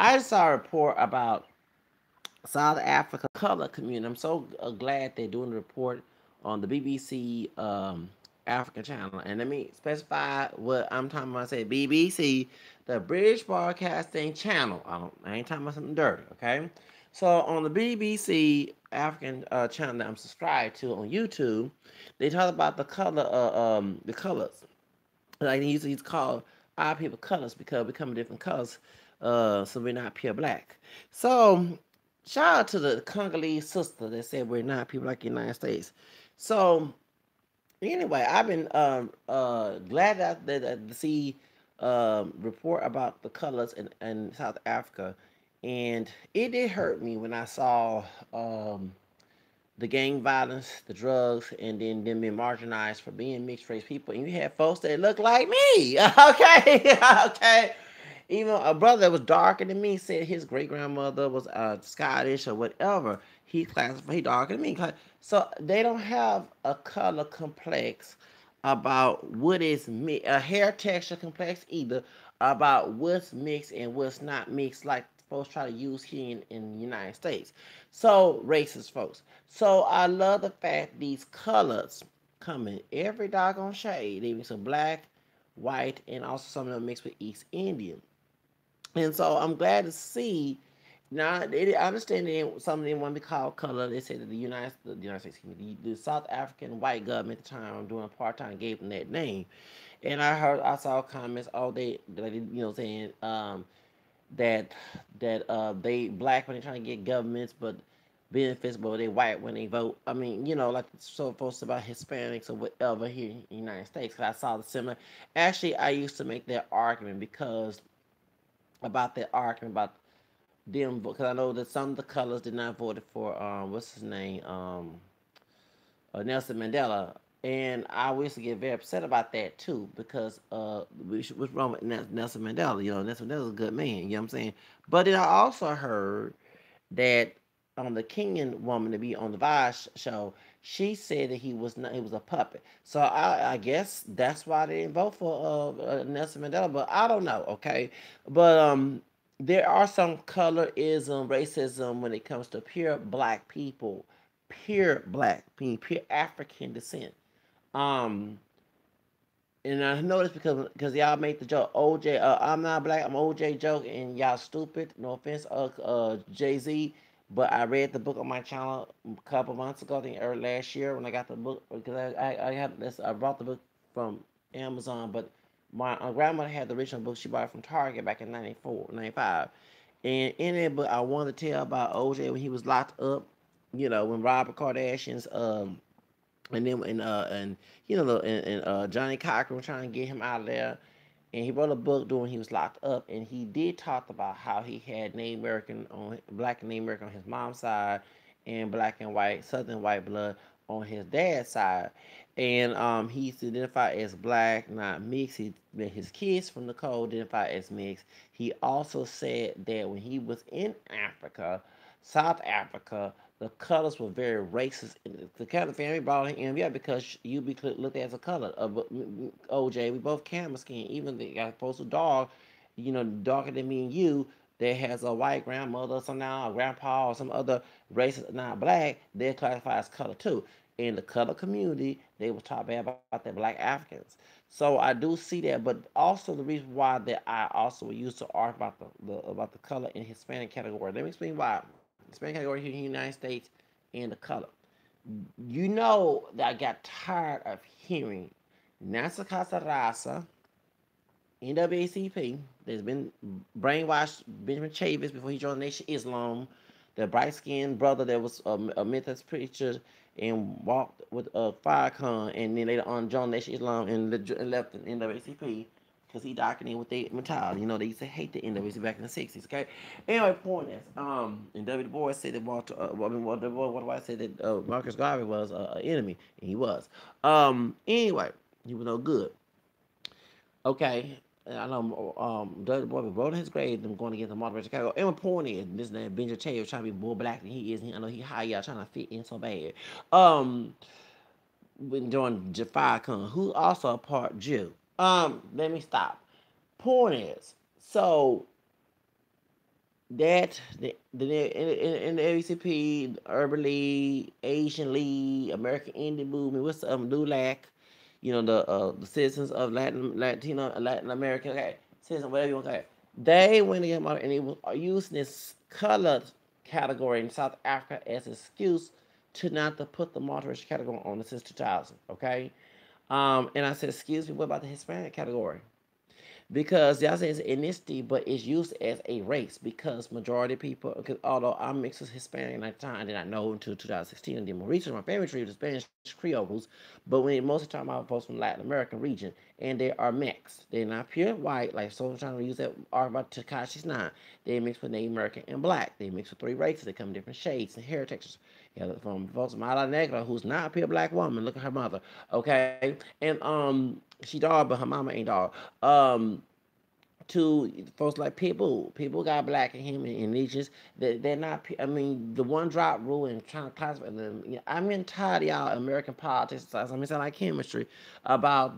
I just saw a report about South Africa color community. I'm so glad they're doing a report on the BBC African channel. And let me specify what I'm talking about. I say BBC, the British Broadcasting Channel. I ain't talking about something dirty, okay? So on the BBC African channel that I'm subscribed to on YouTube, they talk about the colors. Like they usually call our people colors because we come in different colors, so we're not pure black. So shout out to the Congolese sister that said we're not people like the United States. So anyway, I've been glad to see report about the colors in South Africa, and it did hurt me when I saw the gang violence, the drugs, and then them being marginalized for being mixed race people. And you had folks that look like me, okay, okay. Even a brother that was darker than me said his great grandmother was Scottish or whatever. He classified he darker than me. So they don't have a color complex about what is a hair texture complex either about what's mixed and what's not mixed like folks try to use here in the United States. So racist folks. So I love the fact these colors come in every doggone shade. They mix with black, white, and also some of them mixed with East Indian. And so I'm glad to see. Now, I understand that some of them want to be called color. They say that the United States, the South African white government at the time doing apartheid gave them that name. And I saw comments, oh, saying that they black when they're trying to get governments, but benefits, but they white when they vote. I mean, like so folks about Hispanics or whatever here in the United States. Cause I saw the similar. Actually, I used to make that argument because about that argument about them because I know that some of the colors did not vote for what's his name Nelson Mandela, and I used to get very upset about that too because what's wrong with Nelson Mandela? Nelson Mandela's a good man. You know what I'm saying? But then I also heard that on the Kenyan woman to be on the Vice show, she said that he was not, he was a puppet. So I guess that's why they didn't vote for Nelson Mandela. But I don't know. Okay, but there are some colorism, racism when it comes to pure black people, pure black, meaning pure African descent. Um, and I know this because y'all make the joke OJ. I'm not black. I'm OJ joke, and y'all stupid. No offense, Jay Z. But I read the book on my channel a couple months ago, I think early last year when I got the book because I had this. I brought the book from Amazon, but my grandmother had the original book. She bought it from Target back in 94, 95. And in it, but I wanted to tell about OJ when he was locked up. When Robert Kardashian's and then and Johnny Cochran was trying to get him out of there, and he wrote a book during he was locked up, and he did talk about how he had Native American on black and Native American on his mom's side, and black and white Southern white blood on his dad's side, and he's identified as black, not mixed. His kids from the code identified as mixed. He also said that when he was in Africa, South Africa, the colors were very racist. The kind of family brought him, yeah, because you be looked at as a color. OJ, we both camera skin. Even the got postal dog, darker than me and you, that has a white grandmother, some now a grandpa or some other race not black, they're classified as color too. In the color community, they were talking bad about the black Africans. So I do see that, but also the reason why that I also used to argue about the color in Hispanic category. Let me explain why. Hispanic category here in the United States and the color. That I got tired of hearing Nasa Casa Raza, NAACP, that's been brainwashed Benjamin Chavis before he joined the Nation of Islam, the bright skinned brother that was a Methodist preacher and walked with a Farrakhan, and then later on joined the Nation of Islam and left the NAACP because he darkened in with their mentality. They used to hate the NAACP back in the 60s, okay? Anyway, point is, and W. Du Bois said that Walter White said that Marcus Garvey was an enemy, and he was. Anyway, he was no good. Okay. I know Dirty Boy was rolling his grave, them going against the moderate Chicago. And my point is, this man Benjamin Che was trying to be more black than he is. I know he high y'all trying to fit in so bad. When doing Jafar Khan, who also a part Jew. Let me stop. Point is, so that in the ACP, Urban League, Asian League, American Indian Movement, what's LULAC, the citizens of Latin American, okay, citizen, whatever you want to call it. They went against and it was using this colored category in South Africa as an excuse to not to put the multiracial category on the since 2000. Okay, and I said, excuse me, what about the Hispanic category? Because y'all say it's ethnicity, but it's used as a race because majority of people, because although I'm mixed with Hispanic at the time, I did not know until 2016 and did more research. My family tree was Spanish Creole roots, but when most of the time I was folks from Latin American region, and they are mixed. They're not pure white, like so I'm trying to use that art about Takashi's Nine. They mix with Native American and black. They mix with three races. They come in different shades and hair textures. Yeah, from folks from Ala Negra, who's not a pure black woman. Look at her mother, okay? And she dog, but her mama ain't dog. To folks like Pitbull. People got black in him, and it's just that they're not. I mean, the one drop rule and trying to classify them. I'm in tired of y'all American politics. I mean, sound like chemistry about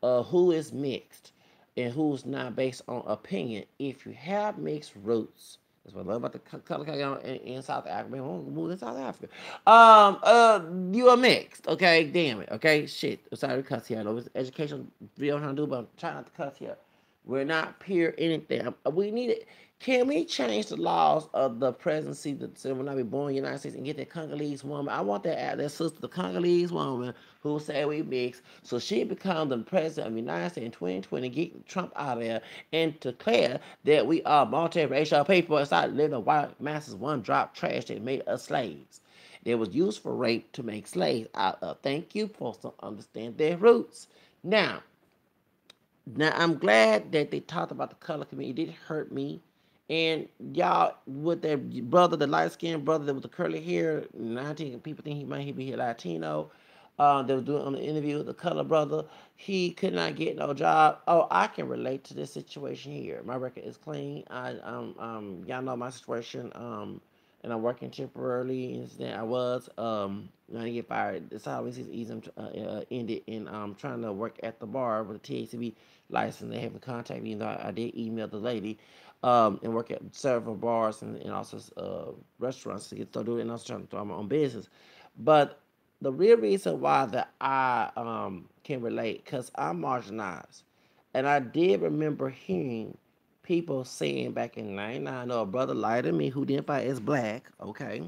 who is mixed and who's not based on opinion. If you have mixed roots. That's what I love about the color in South Africa. Man, we'll move to South Africa. You are mixed. Okay, damn it. Okay, shit. I'm sorry to cuss here. I know it's educational video I'm trying to do, but I'm trying not to cuss here. We're not peer anything. We need it. Can we change the laws of the presidency that said when I be born in the United States and get that Congolese woman? I want that sister, the Congolese woman who say we mix, so she become the president of the United States in 2020, get Trump out of there, and declare that we are multiracial people and start living the white masses one drop trash that made us slaves. That was used for rape to make slaves out of. Thank you, folks don't understand their roots. Now, I'm glad that they talked about the color community. It did hurt me. And y'all, with that brother, the light skinned brother that with the curly hair, 19 people think he might be Latino. They was doing on the interview with the color brother. He could not get no job. Oh, I can relate to this situation here. My record is clean. Y'all know my situation. And I'm working temporarily. And then I was I didn't get fired. It's always easy. Ended, and trying to work at the bar with a THCB license. They haven't contacted me. I did email the lady, and work at several bars and also restaurants to get started, and also trying to start my own business. But the real reason why that I can relate, because I'm marginalized, and I did remember hearing people saying back in '99, I know a brother lighter than me who identified as black. Okay,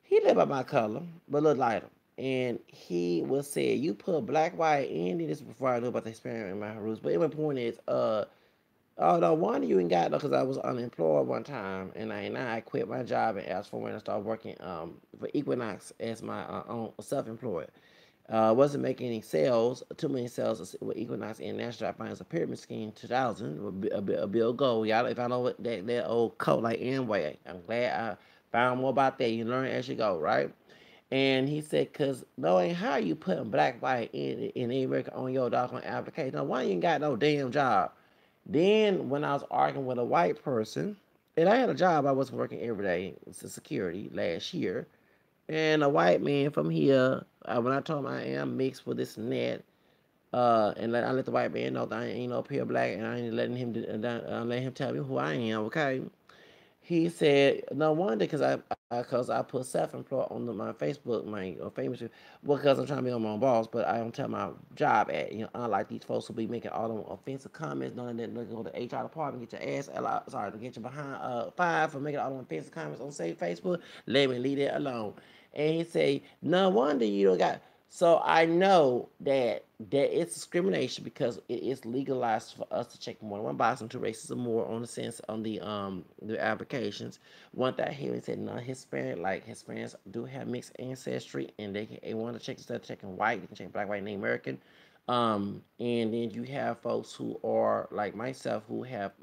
he lived by my color, but a little lighter. And he was saying, you put black, white, Indian. This is before I knew about the Hispanic in my roots. But my point is, although one of you ain't got no, because I was unemployed one time, and I quit my job and asked for when I started working for Equinox as my own self-employed. Wasn't making any sales, too many sales with Equinox International. I finance a pyramid scheme 2000, a Bill Gold. Y'all, if I know what that old code like Amway, I'm glad I found more about that. You learn as you go, right? And he said, because knowing how you putting black, white, in America on your doggone application, now, why you ain't got no damn job? Then when I was arguing with a white person, and I had a job, I wasn't working every day, it's a security last year, and a white man from here, when I told him I am mixed with this and that, I let the white man know that I ain't no pure black, and I ain't letting him let him tell me who I am. Okay, he said, no wonder, because I put self-employed on my Facebook, my famous, well, because I'm trying to be on my own boss, but I don't tell my job at, unlike these folks who be making all them offensive comments, knowing that they go to the HR department, get your ass, sorry, to get you behind five for making all them offensive comments on, say, Facebook, let me leave it alone. And he say, no wonder you don't got, so I know that it's discrimination because it is legalized for us to check more than one box and two races or more on the sense on the applications. One thing he said non-Hispanic, like Hispanics do have mixed ancestry, and they want to check instead of checking white, they can check black, white, and American. And then you have folks who are like myself who have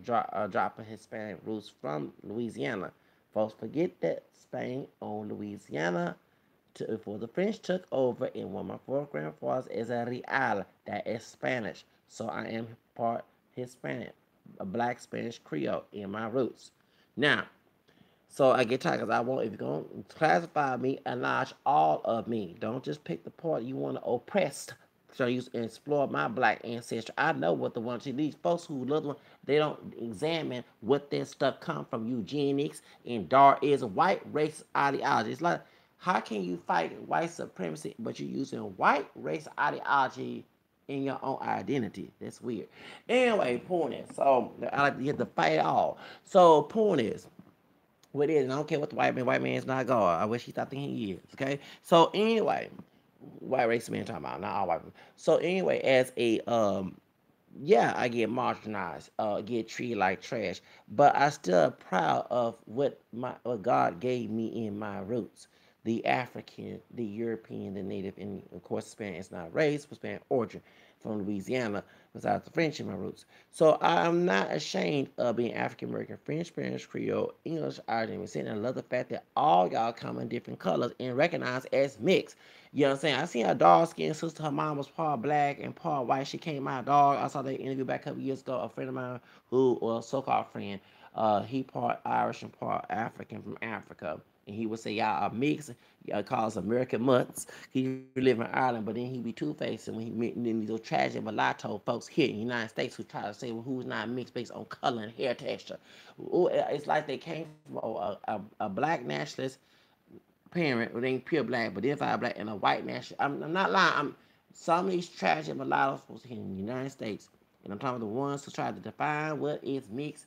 dropping Hispanic roots from Louisiana. Folks forget that Spain owned Louisiana before the French took over, and one of my four grandfathers is a Real, that is Spanish. So I am part Hispanic, a black Spanish Creole in my roots. Now, so I get tired because I want, if you're going to classify me, acknowledge all of me. Don't just pick the part you want to oppress So I used to explore my black ancestry. I know what the ones these folks who love them, they don't examine what that stuff come from, eugenics and dark is white race ideology. It's like, how can you fight white supremacy but you're using white race ideology in your own identity? That's weird. Anyway, point is, so I like to get to fight it all. So point is, what it is, and I don't care what the white man is not God. I wish he thought he is. Okay. So anyway, white race man talking about, not all white people. So anyway, as a yeah, I get marginalized, get treated like trash, but I still proud of what God gave me in my roots. The African, the European, the Native, and of course, Spanish is not race, but Spanish origin from Louisiana, besides the French in my roots. So I'm not ashamed of being African American, French, Spanish, Creole, English, Irish, and I love the fact that all y'all come in different colors and recognized as mixed. You know what I'm saying? I seen a dark skinned sister. Her mom was part black and part white. She came out dog. I saw that interview back a couple years ago. A friend of mine who, well, so-called friend, he part Irish and part African from Africa. And he would say, y'all are mixed. Y'all calls American mutts. He live in Ireland, but then he be two-faced. And when he meet these tragic mulatto folks here in the United States who try to say, well, who's not mixed based on color and hair texture. It's like they came from a black nationalist parent, it ain't pure black, but identified black, and a white national. I'm not lying. Some of these tragic mulattoes was here in the United States, and I'm talking about the ones who try to define what is mixed.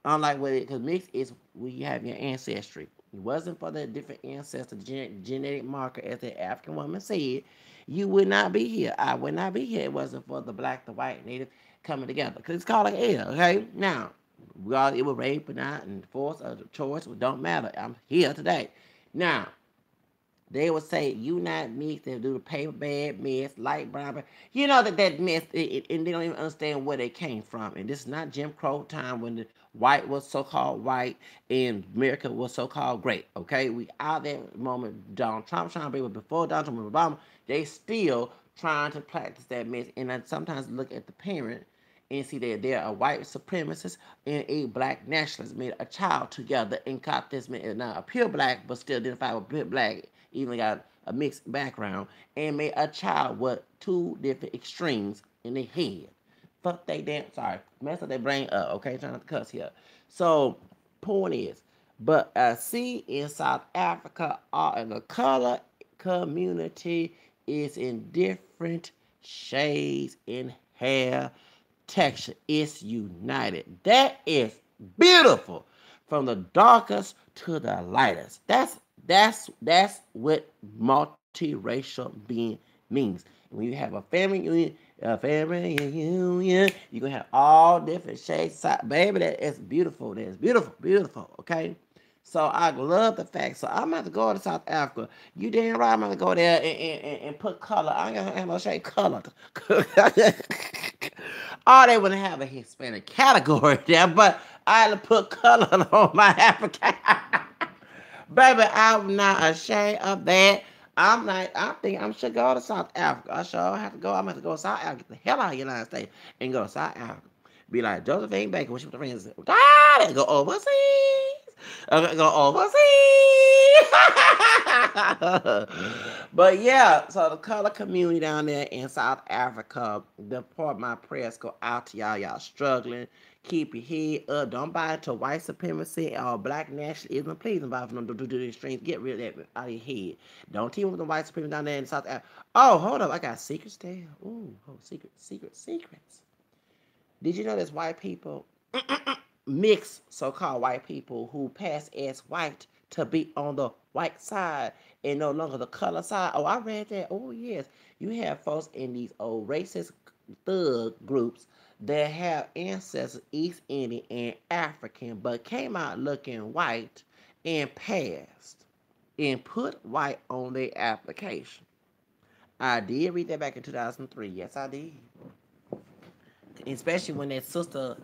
Unlike what it, because mixed is where you have your ancestry. It wasn't for the different ancestor genetic marker, as the African woman said, you would not be here. I would not be here. It wasn't for the black, the white, native coming together. Because it's called like L, okay? Now, it was rape or not, and force or choice, it don't matter. I'm here today. Now, they would say you not mixed. They do the paper bag mess, light brown. You know that mess, and they don't even understand where they came from. And this is not Jim Crow time when the white was so-called white and America was so-called great. Okay, we out there at the moment. Donald Trump trying to be, but before Donald Trump and Obama, they still trying to practice that mess. And I sometimes look at the parent and see that there are white supremacists and a black nationalist made a child together and got this man now a pure black but still identified with pure black, even got a mixed background, and made a child with two different extremes in their head. Fuck they damn sorry, mess up their brain up, okay? Trying not to cuss here. So point is, but I see in South Africa the color community is in different shades in hair texture. It's united. That is beautiful. From the darkest to the lightest. That's what multiracial being means. When you have a family union, you're gonna have all different shades. Baby, that is beautiful. That is beautiful, beautiful. Okay. So I love the fact. So I'm about to go to South Africa. You damn right I'm gonna go there and put color. I ain't gonna have no shade color. Oh, they wouldn't have a Hispanic category there, but I had to put color on my African. Baby, I'm not ashamed of that. I'm like, I think I should go to South Africa. I sure have to go. I'm going to go to South Africa, get the hell out of the United States, and go to South Africa. Be like Josephine Baker when she was with her friends. God, go overseas. Go overseas. But yeah, so the color community down there in South Africa, the part of my prayers go out to y'all. Y'all struggling. Keep your head up. Don't buy into white supremacy or black nationalism. Please don't buy from them. Don't do the extremes. Get rid of that out of your head. Don't team with the white supremacy down there in South Africa. Oh, hold up. I got secrets there. Ooh, secrets. Did you know there's white people, mixed so-called white people who pass as white to be on the white side and no longer the color side? Oh, I read that. Oh, yes. You have folks in these old racist thug groups that have ancestors East Indian and African, but came out looking white and passed and put white on their application. I did read that back in 2003. Yes, I did. Especially when that sister,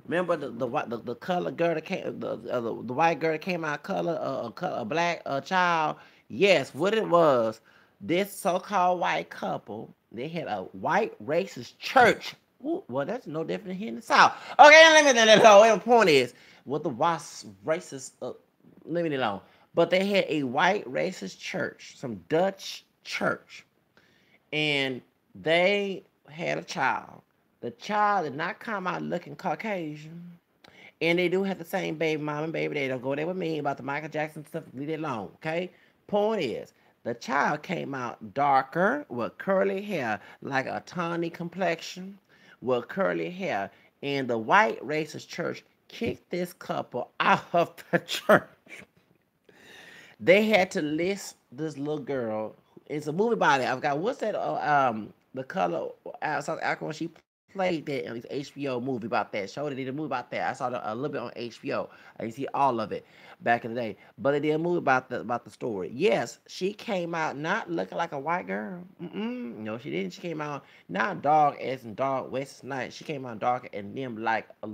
remember the color girl that came, the white girl that came out color, a black child. Yes, what it was, this so-called white couple, they had a white racist church. Ooh, well, that's no different here in the South. Okay, let me know. The point is, what the wasp racist, let me know. But they had a white racist church, some Dutch church, and They had a child. The child did not come out looking Caucasian. And they do have the same baby mama and baby. They don't go there with me about the Michael Jackson stuff. Leave it alone, okay? Point is, the child came out darker with curly hair, like a tawny complexion, with curly hair. And the white racist church kicked this couple out of the church. They had to list this little girl. It's a movie about it. I forgot what's that. The color South Africa when she played that in this HBO movie about that. Show they did a movie about that. I saw a little bit on HBO. I didn't see all of it back in the day, but they did a movie about the story. Yes, she came out not looking like a white girl. No, she didn't. She came out not dark as in dark West Night. She came out darker and them like a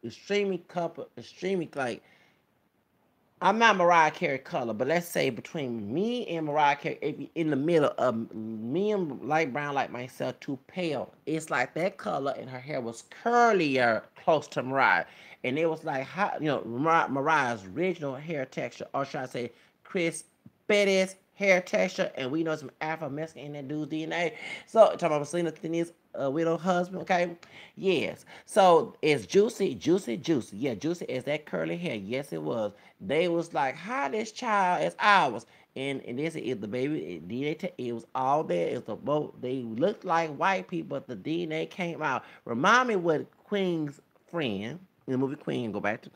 extremely couple, extremely like I'm not Mariah Carey color, but let's say between me and Mariah Carey, if you in the middle of me and light brown like myself, too pale. It's like that color, and her hair was curlier, close to Mariah, and it was like how Mariah's original hair texture, or should I say, Chris Betty's hair texture, and we know some Afro Mexican in that dude's DNA. So talking about Selena Quintanill's widow husband, okay? Yes. So it's juicy, juicy, juicy. Yeah, juicy is that curly hair. Yes, it was. They was like, how this child is ours. And this is the baby DNA. It was all there. It was the both. They looked like white people, but the DNA came out. Remind me what Queen's friend in the movie Queen. Go back to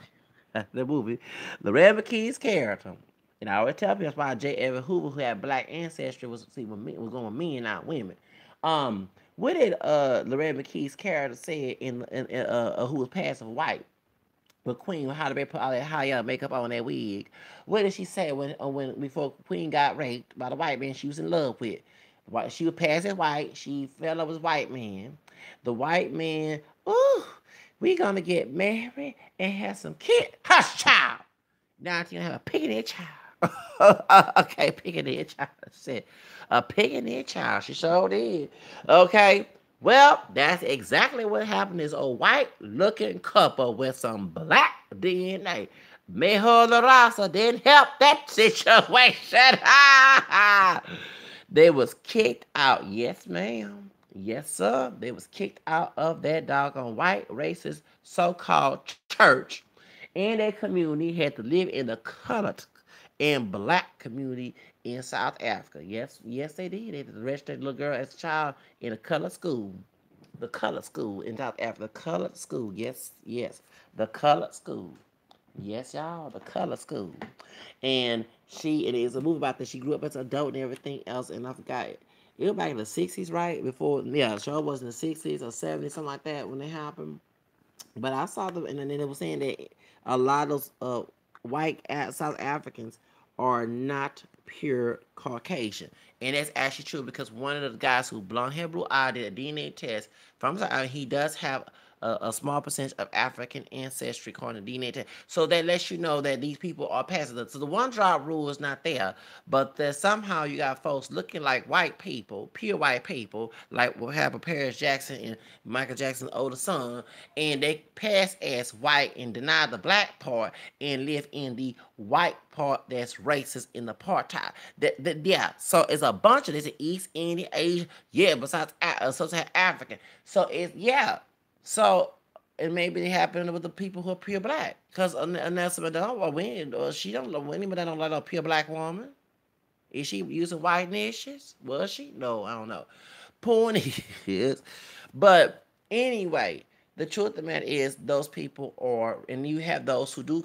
the movie. Loretta McKee's character. And I always tell people that's why J. Edward Hoover, who had black ancestry, was going with men, not women. What did Loretta McKee's character say in who was passing for white? With Queen, how they put all that high up makeup on that wig. What did she say when before Queen got raped by the white man she was in love with? She was passing white. She fell in love with a white man. The white man, ooh, we gonna get married and have some kids. Hush, child. Now you're gonna have a picking child. Okay, picking child. I said a picking child. She sure did. Okay. Well, that's exactly what happened to this old white looking couple with some black DNA. Mejor la raza didn't help that situation. They was kicked out. Yes, ma'am. Yes, sir. They was kicked out of that doggone white racist so-called church. And their community had to live in the colored and black community in South Africa. Yes, yes, they did. They registered the little girl as a child in a colored school. The colored school in South Africa. The colored school. Yes, yes. The colored school. Yes, y'all. The colored school. And it is a movie about that. She grew up as an adult and everything else. And I forgot it. It was back in the 60s, right? Before, yeah, the show was in the 60s or 70s, something like that when it happened. But I saw them, and then they were saying that a lot of those white South Africans are not pure Caucasian, and that's actually true because one of the guys who blonde hair, blue eye did a DNA test from South Africa. He does have a small percentage of African ancestry according to DNA test. So that lets you know that these people are passing. So the one drop rule is not there, but somehow you got folks looking like white people, pure white people, like what happened Paris Jackson and Michael Jackson's older son, and they pass as white and deny the black part and live in the white part that's racist in the apartheid. Yeah, so it's a bunch of this East Indian, Asian, yeah, besides African. So it's yeah. So and maybe it happened with the people who are pure black. Because Nelson Mandela win, or she don't know anybody don't like a pure black woman. Is she using white niches? Was she? No, I don't know. Point is, but anyway, the truth of the matter is those people are, and you have those who do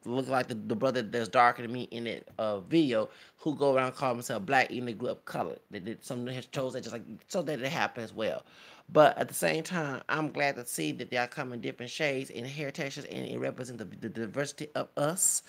look like the brother that's darker than me in that video, who go around calling themselves black even they grew up colored. They did some of chose that just like so that it happened as well. But at the same time, I'm glad to see that they are coming in different shades and hair textures and it represents the diversity of us.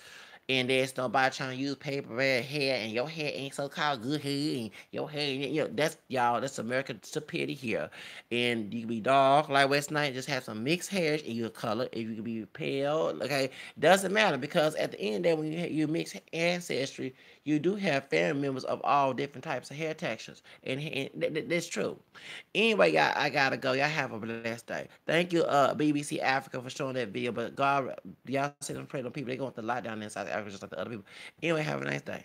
And there's nobody trying to use paper red hair, and your hair ain't so called good hair, and your hair, that's y'all, that's American stupidity here. And you can be dark like West Night, just have some mixed hairs, and you're color. If you can be pale, okay, doesn't matter because at the end of the day, when you mix ancestry, you do have family members of all different types of hair textures, and that's true. Anyway, y'all, I gotta go. Y'all have a blessed day. Thank you, BBC Africa, for showing that video. But God, y'all see them pray on people. They going through a lot down in South Africa, just like the other people. Anyway, have a nice day.